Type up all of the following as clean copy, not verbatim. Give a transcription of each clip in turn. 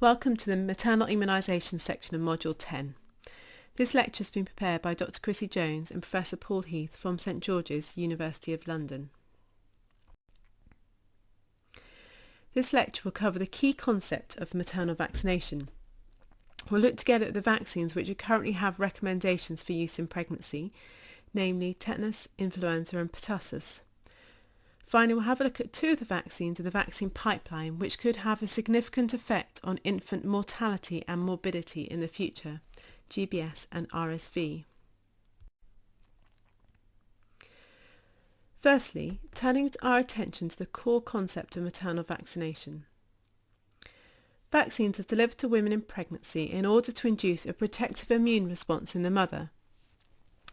Welcome to the Maternal Immunisation section of Module 10. This lecture has been prepared by Dr. Chrissy Jones and Professor Paul Heath from St George's, University of London. This lecture will cover the key concept of maternal vaccination. We'll look together at the vaccines which currently have recommendations for use in pregnancy, namely tetanus, influenza and pertussis. Finally, we'll have a look at two of the vaccines in the vaccine pipeline which could have a significant effect on infant mortality and morbidity in the future, GBS and RSV. Firstly, turning our attention to the core concept of maternal vaccination. Vaccines are delivered to women in pregnancy in order to induce a protective immune response in the mother.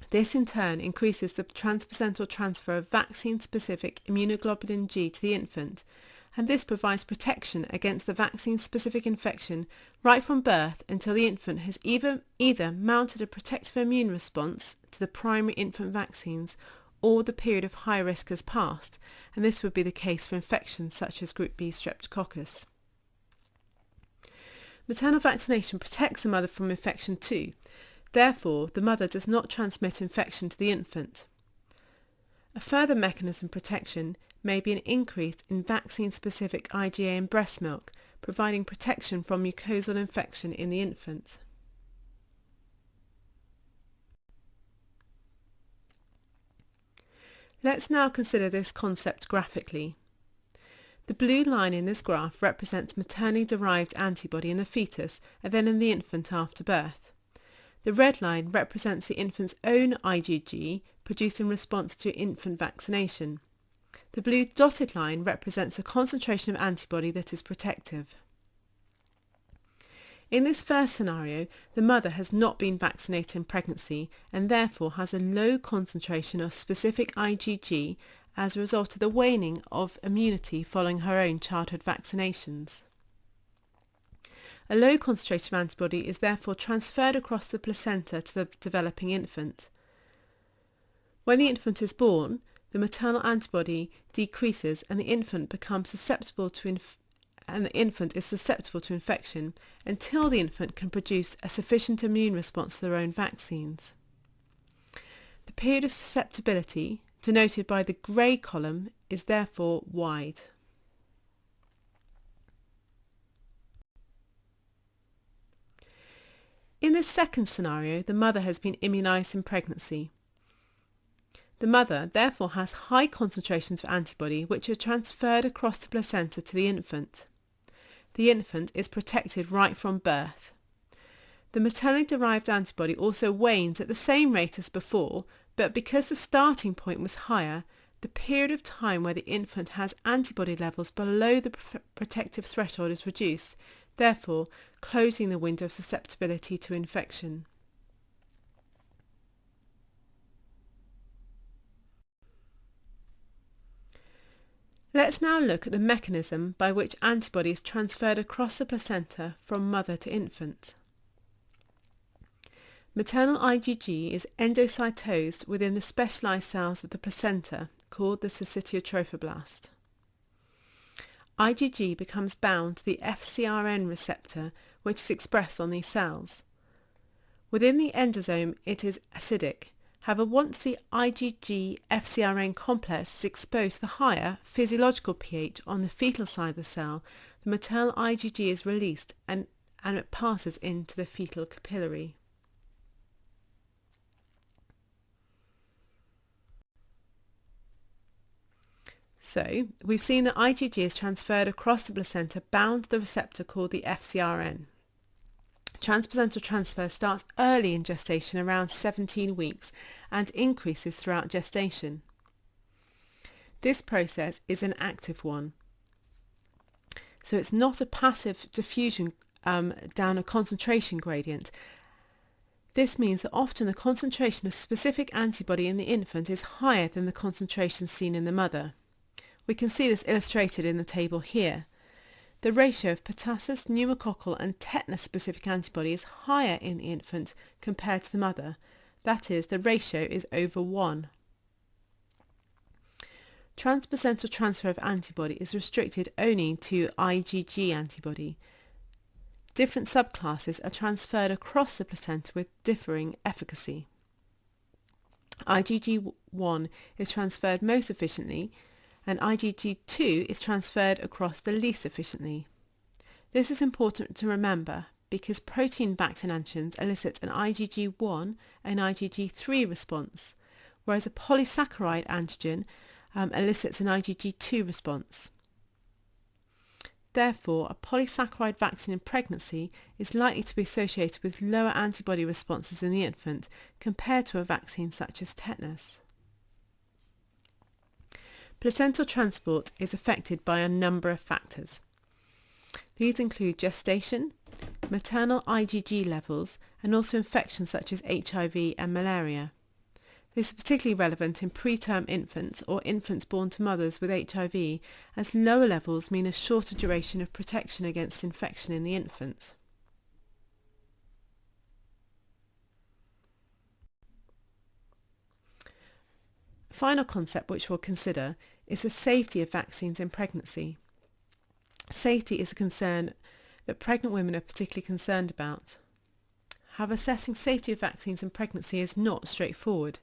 This in turn increases the transplacental transfer of vaccine-specific immunoglobulin G to the infant, and this provides protection against the vaccine-specific infection right from birth until the infant has either mounted a protective immune response to the primary infant vaccines or the period of high risk has passed, and this would be the case for infections such as Group B streptococcus. Maternal vaccination protects the mother from infection too. Therefore, the mother does not transmit infection to the infant. A further mechanism of protection may be an increase in vaccine-specific IgA in breast milk, providing protection from mucosal infection in the infant. Let's now consider this concept graphically. The blue line in this graph represents maternally derived antibody in the fetus and then in the infant after birth. The red line represents the infant's own IgG produced in response to infant vaccination. The blue dotted line represents the concentration of antibody that is protective. In this first scenario, the mother has not been vaccinated in pregnancy and therefore has a low concentration of specific IgG as a result of the waning of immunity following her own childhood vaccinations. A low concentration of antibody is therefore transferred across the placenta to the developing infant. When the infant is born, the maternal antibody decreases and the infant becomes susceptible to infection until the infant can produce a sufficient immune response to their own vaccines. The period of susceptibility, denoted by the grey column, is therefore wide. In this second scenario, the mother has been immunised in pregnancy. The mother therefore has high concentrations of antibody which are transferred across the placenta to the infant. The infant is protected right from birth. The maternally derived antibody also wanes at the same rate as before, but because the starting point was higher, the period of time where the infant has antibody levels below the protective threshold is reduced, therefore closing the window of susceptibility to infection. Let's now look at the mechanism by which antibody is transferred across the placenta from mother to infant. Maternal IgG is endocytosed within the specialised cells of the placenta called the syncytiotrophoblasts. IgG becomes bound to the FcRn receptor which is expressed on these cells. Within the endosome it is acidic. However, once the IgG-FcRn complex is exposed to the higher physiological pH on the fetal side of the cell, the maternal IgG is released and it passes into the fetal capillary. So, we've seen that IgG is transferred across the placenta bound to the receptor called the FcRn. Transplacental transfer starts early in gestation, around 17 weeks, and increases throughout gestation. This process is an active one. So it's not a passive diffusion down a concentration gradient. This means that often the concentration of specific antibody in the infant is higher than the concentration seen in the mother. We can see this illustrated in the table here. The ratio of pertussis, pneumococcal and tetanus-specific antibody is higher in the infant compared to the mother. That is, the ratio is over 1. Transplacental transfer of antibody is restricted only to IgG antibody. different subclasses are transferred across the placenta with differing efficacy. IgG1 is transferred most efficiently, and IgG2 is transferred across the least efficiently. This is important to remember because protein-backed antigens elicit an IgG1 and IgG3 response, whereas a polysaccharide antigen elicits an IgG2 response. Therefore, a polysaccharide vaccine in pregnancy is likely to be associated with lower antibody responses in the infant compared to a vaccine such as tetanus. Placental transport is affected by a number of factors. These include gestation, maternal IgG levels, and also infections such as HIV and malaria. This is particularly relevant in preterm infants or infants born to mothers with HIV, as lower levels mean a shorter duration of protection against infection in the infant. A final concept which we'll consider is the safety of vaccines in pregnancy. Safety is a concern that pregnant women are particularly concerned about. However, assessing safety of vaccines in pregnancy is not straightforward.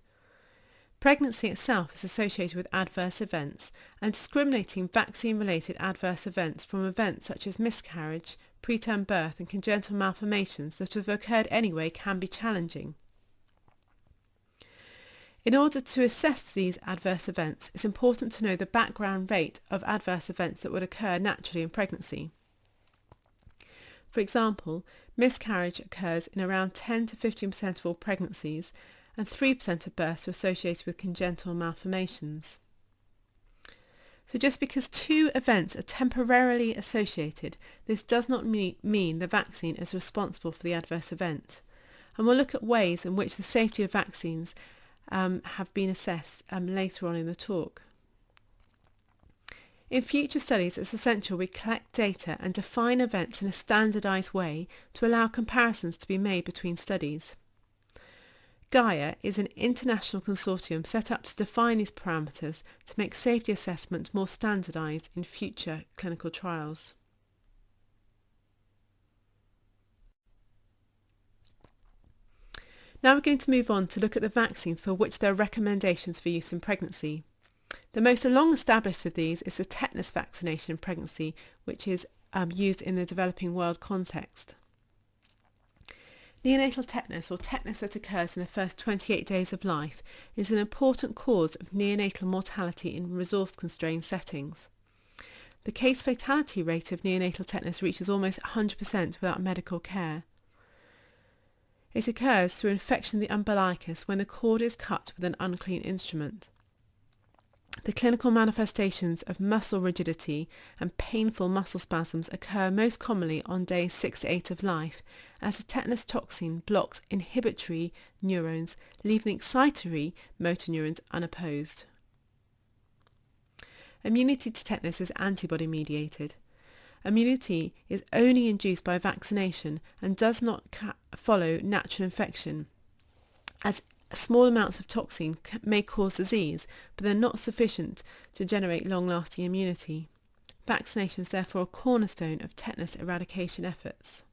Pregnancy itself is associated with adverse events, and discriminating vaccine-related adverse events from events such as miscarriage, preterm birth and congenital malformations that have occurred anyway can be challenging. In order to assess these adverse events, it's important to know the background rate of adverse events that would occur naturally in pregnancy. For example, miscarriage occurs in around 10 to 15% of all pregnancies, and 3% of births are associated with congenital malformations. So just because two events are temporarily associated, this does not mean the vaccine is responsible for the adverse event. And we'll look at ways in which the safety of vaccines have been assessed later on in the talk. In future studies, it's essential we collect data and define events in a standardised way to allow comparisons to be made between studies. Gaia is an international consortium set up to define these parameters to make safety assessment more standardised in future clinical trials. Now we're going to move on to look at the vaccines for which there are recommendations for use in pregnancy. The most long established of these is the tetanus vaccination in pregnancy, which is used in the developing world context. Neonatal tetanus, or tetanus that occurs in the first 28 days of life, is an important cause of neonatal mortality in resource-constrained settings. The case fatality rate of neonatal tetanus reaches almost 100% without medical care. It occurs through infection of the umbilicus when the cord is cut with an unclean instrument. The clinical manifestations of muscle rigidity and painful muscle spasms occur most commonly on days 6 to 8 of life, as the tetanus toxin blocks inhibitory neurons, leaving excitatory motor neurons unopposed. Immunity to tetanus is antibody mediated. Immunity is only induced by vaccination and does not follow natural infection, as small amounts of toxin may cause disease, but they're not sufficient to generate long-lasting immunity. Vaccination is therefore a cornerstone of tetanus eradication efforts.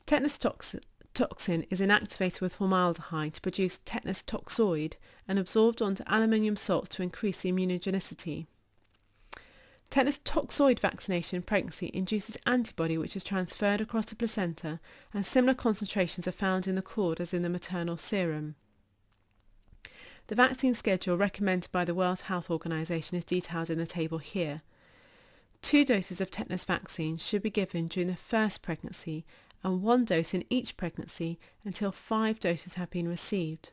Tetanus toxin is inactivated with formaldehyde to produce tetanus toxoid and absorbed onto aluminium salts to increase the immunogenicity. Tetanus toxoid vaccination in pregnancy induces antibody which is transferred across the placenta, and similar concentrations are found in the cord as in the maternal serum. The vaccine schedule recommended by the World Health Organization is detailed in the table here. 2 doses of tetanus vaccine should be given during the first pregnancy and 1 dose in each pregnancy until 5 doses have been received.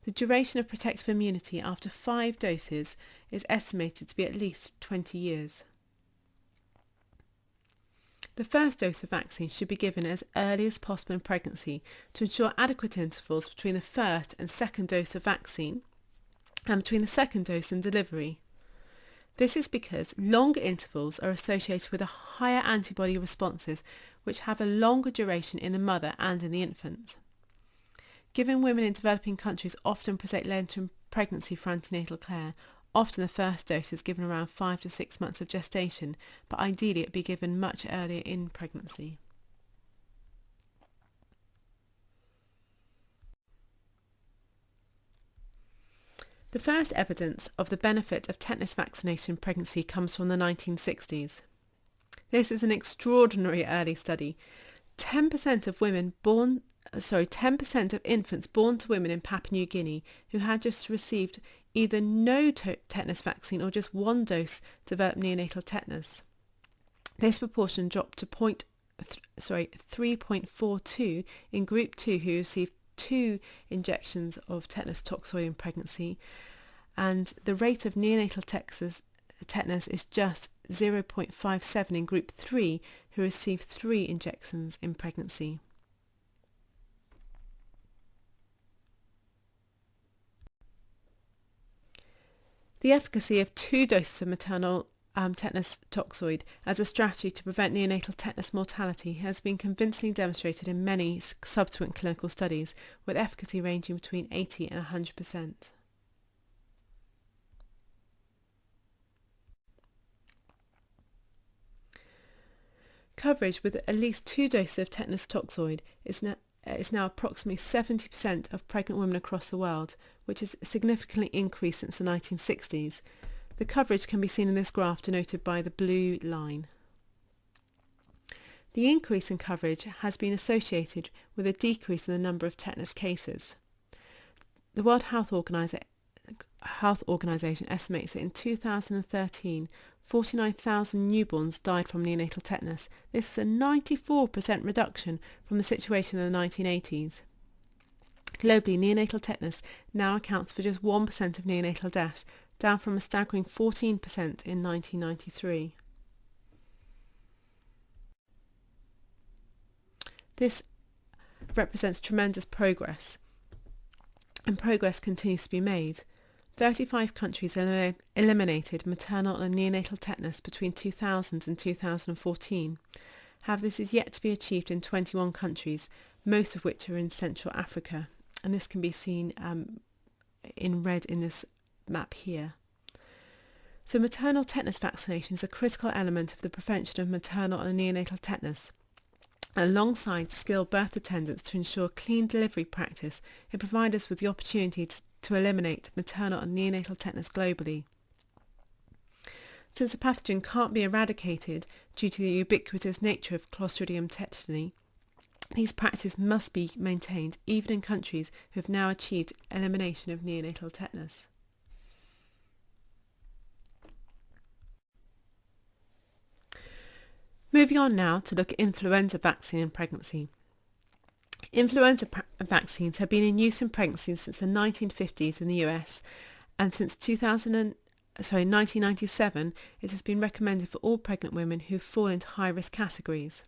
The duration of protective immunity after 5 doses is estimated to be at least 20 years. The first dose of vaccine should be given as early as possible in pregnancy to ensure adequate intervals between the first and second dose of vaccine and between the second dose and delivery. This is because longer intervals are associated with higher antibody responses which have a longer duration in the mother and in the infant. Given women in developing countries often present late in pregnancy for antenatal care, Often the first dose is given around 5 to 6 months of gestation, but ideally it be given much earlier in pregnancy. The first evidence of the benefit of tetanus vaccination in pregnancy comes from the 1960s. This is an extraordinary early study. 10% of 10% of infants born to women in Papua New Guinea who had just received either no tetanus vaccine or just one dose developed neonatal tetanus. This proportion dropped to 3.42 in group 2 who received 2 injections of tetanus toxoid in pregnancy, and the rate of neonatal tetanus is just 0.57 in group 3 who received 3 injections in pregnancy. The efficacy of 2 doses of maternal tetanus toxoid as a strategy to prevent neonatal tetanus mortality has been convincingly demonstrated in many subsequent clinical studies, with efficacy ranging between 80 and 100%. Coverage with at least 2 doses of tetanus toxoid is now approximately 70% of pregnant women across the world, which has significantly increased since the 1960s. The coverage can be seen in this graph denoted by the blue line. The increase in coverage has been associated with a decrease in the number of tetanus cases. The World Health Organization estimates that in 2013, 49,000 newborns died from neonatal tetanus. This is a 94% reduction from the situation in the 1980s. Globally, neonatal tetanus now accounts for just 1% of neonatal deaths, down from a staggering 14% in 1993. This represents tremendous progress, and progress continues to be made. 35 countries eliminated maternal and neonatal tetanus between 2000 and 2014. However, this is yet to be achieved in 21 countries, most of which are in Central Africa, and this can be seen in red in this map here. So maternal tetanus vaccination is a critical element of the prevention of maternal and neonatal tetanus. Alongside skilled birth attendants to ensure clean delivery practice, it provides us with the opportunity to eliminate maternal and neonatal tetanus globally. Since the pathogen can't be eradicated due to the ubiquitous nature of Clostridium tetani, these practices must be maintained even in countries who have now achieved elimination of neonatal tetanus. Moving on now to look at influenza vaccine in pregnancy. Influenza vaccines have been in use in pregnancy since the 1950s in the US, and since 1997 it has been recommended for all pregnant women who fall into high-risk categories.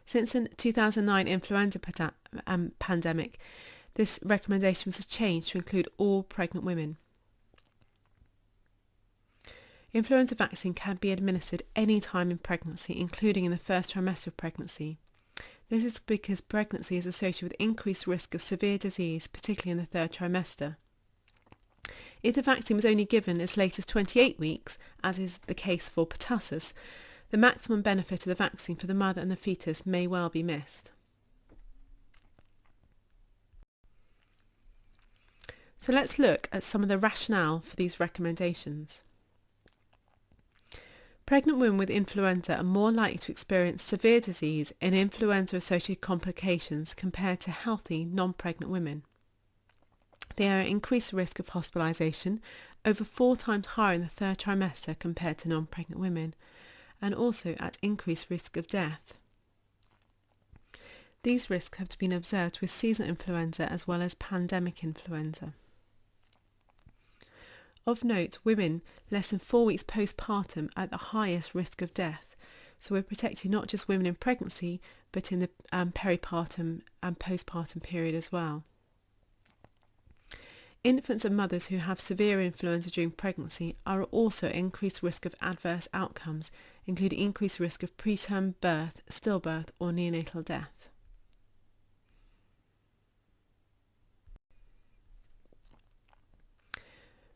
Since the 2009 influenza pandemic, this recommendation was changed to include all pregnant women. Influenza vaccine can be administered any time in pregnancy, including in the first trimester of pregnancy. This is because pregnancy is associated with increased risk of severe disease, particularly in the third trimester. If the vaccine was only given as late as 28 weeks, as is the case for pertussis, the maximum benefit of the vaccine for the mother and the fetus may well be missed. So let's look at some of the rationale for these recommendations. Pregnant women with influenza are more likely to experience severe disease and influenza-associated complications compared to healthy, non-pregnant women. They are at increased risk of hospitalisation, over 4 times higher in the third trimester compared to non-pregnant women, and also at increased risk of death. These risks have been observed with seasonal influenza as well as pandemic influenza. Of note, women less than 4 weeks postpartum are at the highest risk of death, so we're protecting not just women in pregnancy, but in the peripartum and postpartum period as well. Infants and mothers who have severe influenza during pregnancy are also at increased risk of adverse outcomes, including increased risk of preterm birth, stillbirth or neonatal death.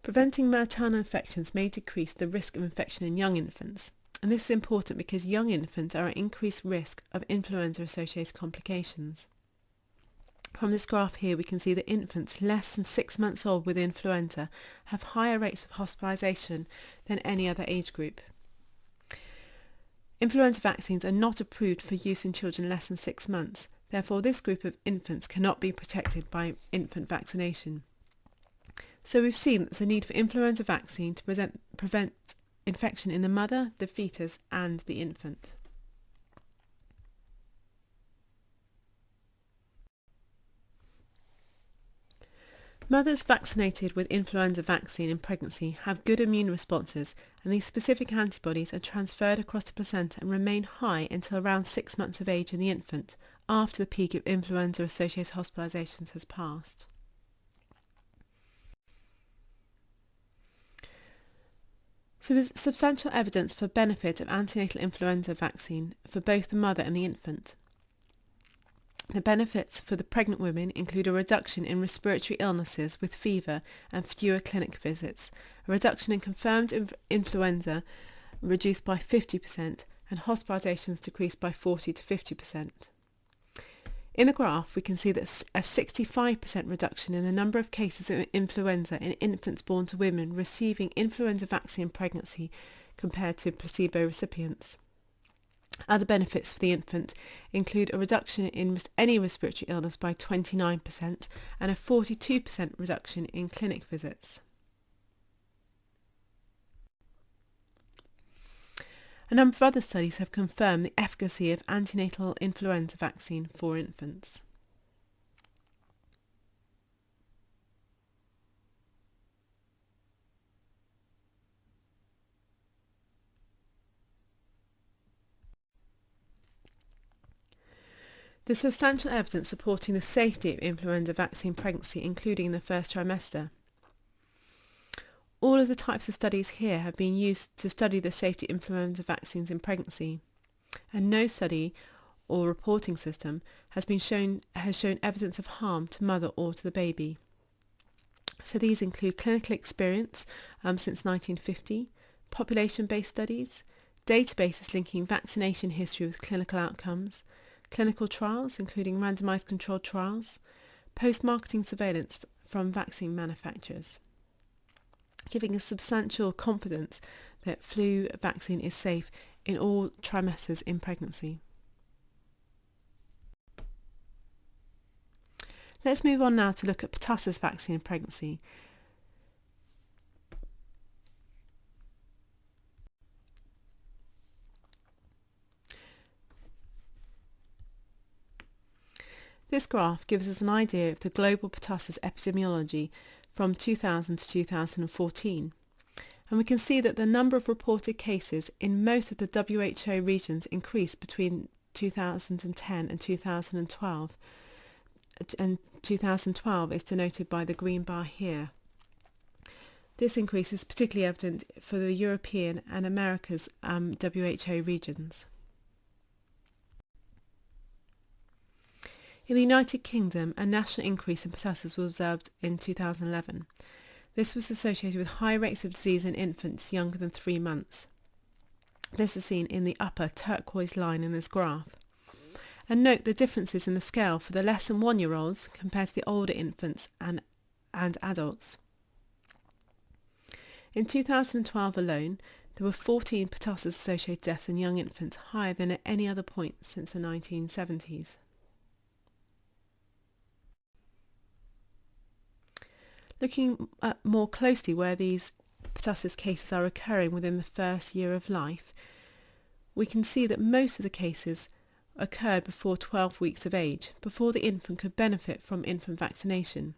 Preventing maternal infections may decrease the risk of infection in young infants, and this is important because young infants are at increased risk of influenza-associated complications. From this graph here we can see that infants less than 6 months old with influenza have higher rates of hospitalisation than any other age group. Influenza vaccines are not approved for use in children less than 6 months, therefore this group of infants cannot be protected by infant vaccination. So we've seen that there's a need for influenza vaccine to prevent infection in the mother, the fetus and the infant. Mothers vaccinated with influenza vaccine in pregnancy have good immune responses, and these specific antibodies are transferred across the placenta and remain high until around 6 months of age in the infant, after the peak of influenza-associated hospitalisations has passed. So there's substantial evidence for benefit of antenatal influenza vaccine for both the mother and the infant. The benefits for the pregnant women include a reduction in respiratory illnesses with fever and fewer clinic visits, a reduction in confirmed influenza reduced by 50%, and hospitalisations decreased by 40 to 50%. In the graph, we can see that a 65% reduction in the number of cases of influenza in infants born to women receiving influenza vaccine in pregnancy compared to placebo recipients. Other benefits for the infant include a reduction in any respiratory illness by 29% and a 42% reduction in clinic visits. A number of other studies have confirmed the efficacy of antenatal influenza vaccine for infants. There's substantial evidence supporting the safety of influenza vaccine pregnancy, including in the first trimester. All of the types of studies here have been used to study the safety of influenza vaccines in pregnancy, and no study or reporting system has shown evidence of harm to mother or to the baby. So these include clinical experience since 1950, population-based studies, databases linking vaccination history with clinical outcomes, clinical trials including randomised controlled trials, post-marketing surveillance from vaccine manufacturers, giving us substantial confidence that flu vaccine is safe in all trimesters in pregnancy. Let's move on now to look at pertussis vaccine in pregnancy. This graph gives us an idea of the global pertussis epidemiology from 2000 to 2014, and we can see that the number of reported cases in most of the WHO regions increased between 2010 and 2012, and 2012 is denoted by the green bar here. This increase is particularly evident for the European and America's WHO regions. In the United Kingdom, a national increase in pertussis was observed in 2011. This was associated with high rates of disease in infants younger than 3 months. This is seen in the upper turquoise line in this graph. And note the differences in the scale for the less than 1-year-olds compared to the older infants and adults. In 2012 alone, there were 14 pertussis-associated deaths in young infants, higher than at any other point since the 1970s. Looking at more closely where these pertussis cases are occurring within the first year of life, we can see that most of the cases occurred before 12 weeks of age, before the infant could benefit from infant vaccination.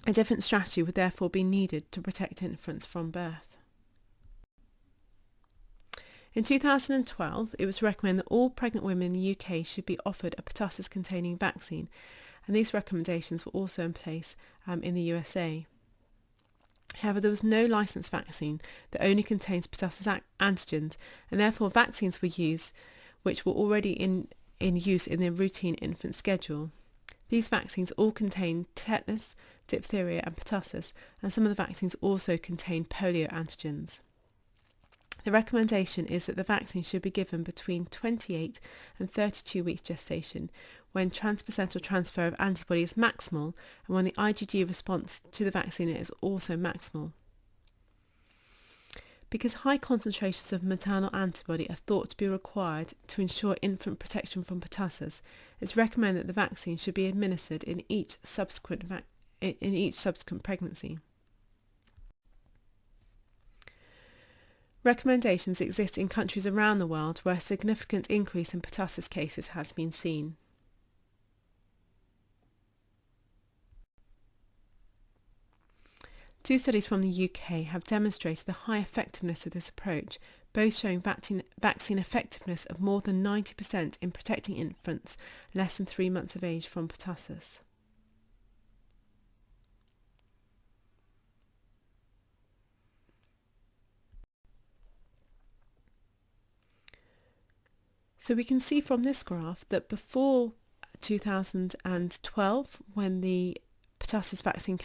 A different strategy would therefore be needed to protect infants from birth. In 2012, it was recommended that all pregnant women in the UK should be offered a pertussis-containing vaccine, and these recommendations were also in place in the USA. However, there was no licensed vaccine that only contains pertussis antigens, and therefore vaccines were used which were already in use in the routine infant schedule. These vaccines all contain tetanus, diphtheria and pertussis, and some of the vaccines also contain polio antigens. The recommendation is that the vaccine should be given between 28 and 32 weeks gestation, when transplacental transfer of antibody is maximal and when the IgG response to the vaccine is also maximal. Because high concentrations of maternal antibody are thought to be required to ensure infant protection from pertussis, it's recommended that the vaccine should be administered in each subsequent pregnancy. Recommendations exist in countries around the world where a significant increase in pertussis cases has been seen. Two studies from the UK have demonstrated the high effectiveness of this approach, both showing vaccine effectiveness of more than 90% in protecting infants less than 3 months of age from pertussis. So we can see from this graph that before 2012, when the pertussis vaccine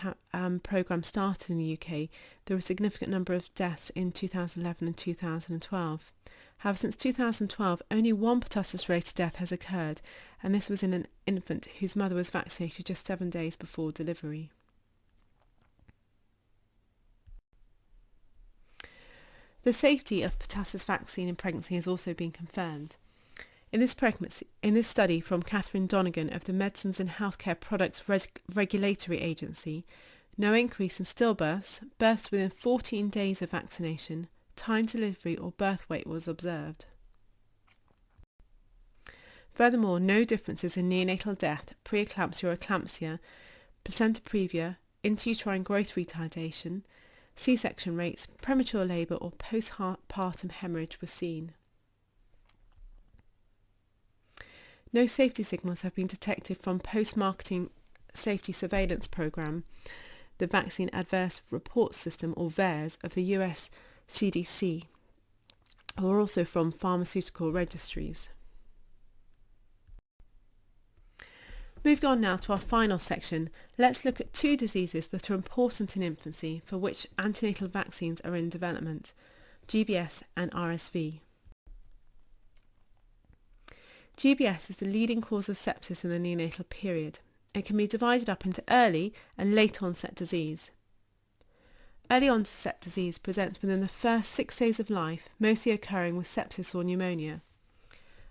programme started in the UK, there were a significant number of deaths in 2011 and 2012. However, since 2012, only one pertussis-related death has occurred, and this was in an infant whose mother was vaccinated just 7 days before delivery. The safety of pertussis vaccine in pregnancy has also been confirmed. In this study from Catherine Donegan of the Medicines and Healthcare Products Regulatory Agency, no increase in stillbirths, births within 14 days of vaccination, time to delivery or birth weight was observed. Furthermore, no differences in neonatal death, preeclampsia or eclampsia, placenta previa, intrauterine growth retardation, C-section rates, premature labour or postpartum hemorrhage were seen. No safety signals have been detected from post-marketing safety surveillance program, the Vaccine Adverse Report System, or VAERS, of the US CDC, or also from pharmaceutical registries. Moving on now to our final section, let's look at two diseases that are important in infancy for which antenatal vaccines are in development, GBS and RSV. GBS is the leading cause of sepsis in the neonatal period. It can be divided up into early and late onset disease. Early onset disease presents within the first 6 days of life, mostly occurring with sepsis or pneumonia.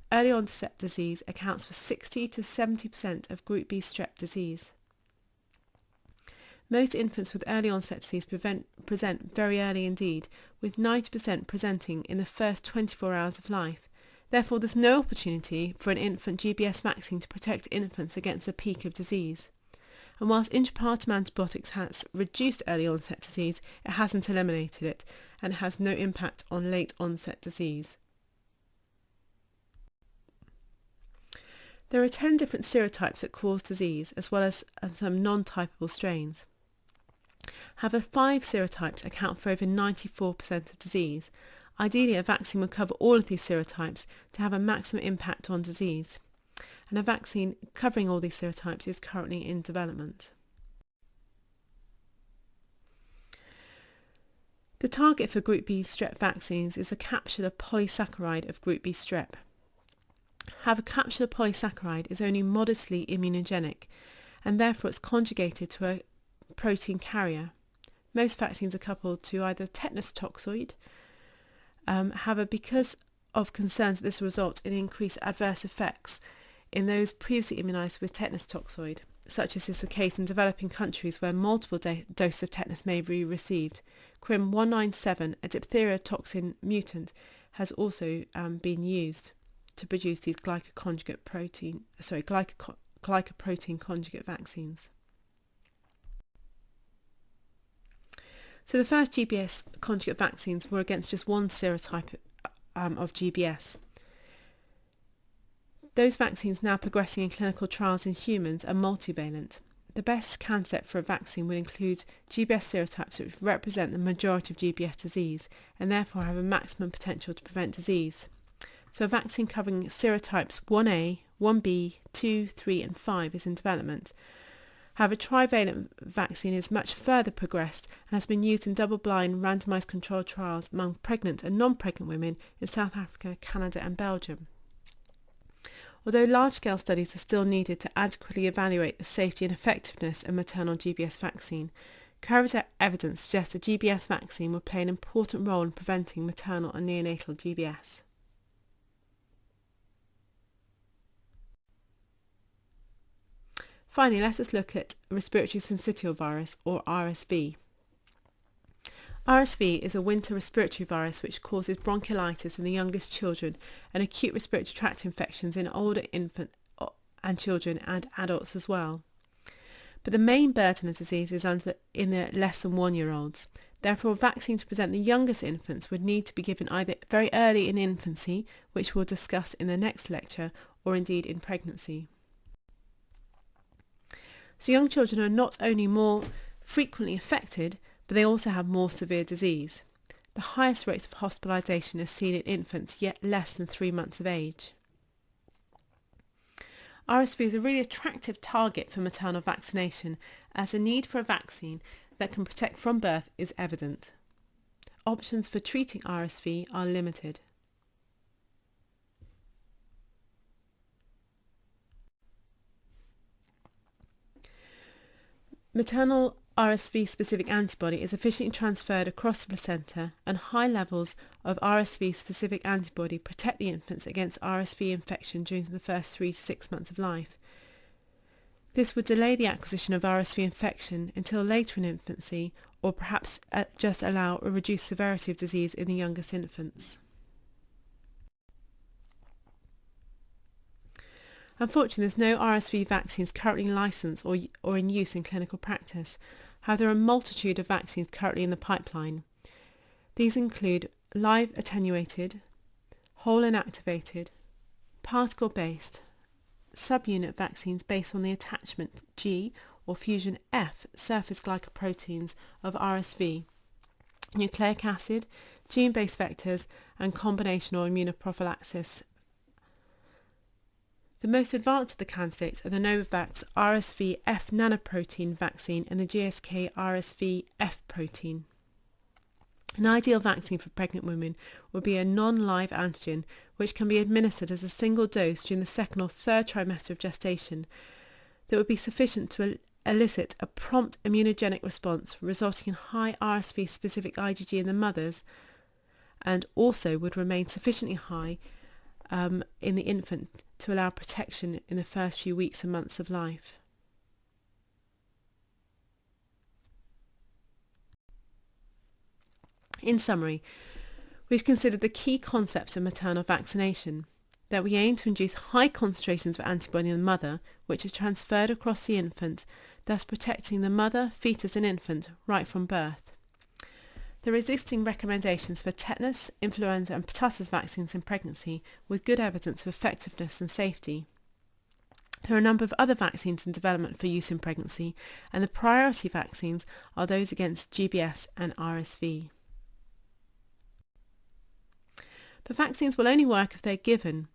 Early onset disease accounts for 60 to 70% of Group B strep disease. Most infants with early onset disease present very early indeed, with 90% presenting in the first 24 hours of life. Therefore, there's no opportunity for an infant GBS vaccine to protect infants against the peak of disease. And whilst intrapartum antibiotics has reduced early onset disease, it hasn't eliminated it, and it has no impact on late onset disease. There are 10 different serotypes that cause disease, as well as some non-typable strains. However, 5 serotypes account for over 94% of disease. Ideally, a vaccine would cover all of these serotypes to have a maximum impact on disease, and a vaccine covering all these serotypes is currently in development. The target for Group B strep vaccines is the capsular polysaccharide of Group B strep. However, capsular polysaccharide is only modestly immunogenic, and therefore it's conjugated to a protein carrier. Most vaccines are coupled to either tetanus toxoid. However, because of concerns that this will result in increased adverse effects in those previously immunised with tetanus toxoid, such as is the case in developing countries where multiple doses of tetanus may be received, CRIM 197, a diphtheria toxin mutant, has also been used to produce these glycoprotein conjugate vaccines. So the first GBS conjugate vaccines were against just one serotype of GBS. Those vaccines now progressing in clinical trials in humans are multivalent. The best candidate for a vaccine would include GBS serotypes which represent the majority of GBS disease and therefore have a maximum potential to prevent disease. So a vaccine covering serotypes 1A, 1B, 2, 3 and 5 is in development. However, trivalent vaccine is much further progressed and has been used in double-blind randomised controlled trials among pregnant and non-pregnant women in South Africa, Canada and Belgium. Although large-scale studies are still needed to adequately evaluate the safety and effectiveness of maternal GBS vaccine, current evidence suggests a GBS vaccine will play an important role in preventing maternal and neonatal GBS. Finally, let us look at respiratory syncytial virus, or RSV. RSV is a winter respiratory virus which causes bronchiolitis in the youngest children and acute respiratory tract infections in older infants and children and adults as well. But the main burden of disease is in the less than 1-year-olds. Therefore, a vaccine to prevent the youngest infants would need to be given either very early in infancy, which we'll discuss in the next lecture, or indeed in pregnancy. So young children are not only more frequently affected, but they also have more severe disease. The highest rates of hospitalisation are seen in infants yet less than 3 months of age. RSV is a really attractive target for maternal vaccination, as the need for a vaccine that can protect from birth is evident. Options for treating RSV are limited. Maternal RSV-specific antibody is efficiently transferred across the placenta, and high levels of RSV-specific antibody protect the infants against RSV infection during the first 3 to 6 months of life. This would delay the acquisition of RSV infection until later in infancy, or perhaps just allow a reduced severity of disease in the youngest infants. Unfortunately, there's no RSV vaccines currently licensed or in use in clinical practice. However, there are a multitude of vaccines currently in the pipeline. These include live attenuated, whole inactivated, particle-based, subunit vaccines based on the attachment G or fusion F surface glycoproteins of RSV, nucleic acid, gene-based vectors, and combination or immunoprophylaxis. The most advanced of the candidates are the Novavax RSV F nanoprotein vaccine and the GSK RSV F protein. An ideal vaccine for pregnant women would be a non-live antigen which can be administered as a single dose during the second or third trimester of gestation that would be sufficient to elicit a prompt immunogenic response resulting in high RSV-specific IgG in the mothers, and also would remain sufficiently high in the infant to allow protection in the first few weeks and months of life. In summary, we've considered the key concepts of maternal vaccination, that we aim to induce high concentrations of antibody in the mother, which is transferred across the infant, thus protecting the mother, fetus and infant right from birth. There are existing recommendations for tetanus, influenza and pertussis vaccines in pregnancy with good evidence of effectiveness and safety. There are a number of other vaccines in development for use in pregnancy, and the priority vaccines are those against GBS and RSV. But vaccines will only work if they're given,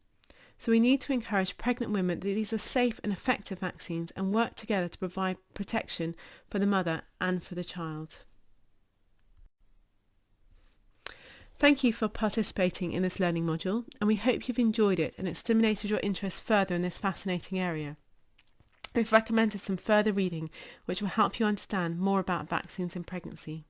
so we need to encourage pregnant women that these are safe and effective vaccines and work together to provide protection for the mother and for the child. Thank you for participating in this learning module, and we hope you've enjoyed it and it stimulated your interest further in this fascinating area. We've recommended some further reading which will help you understand more about vaccines in pregnancy.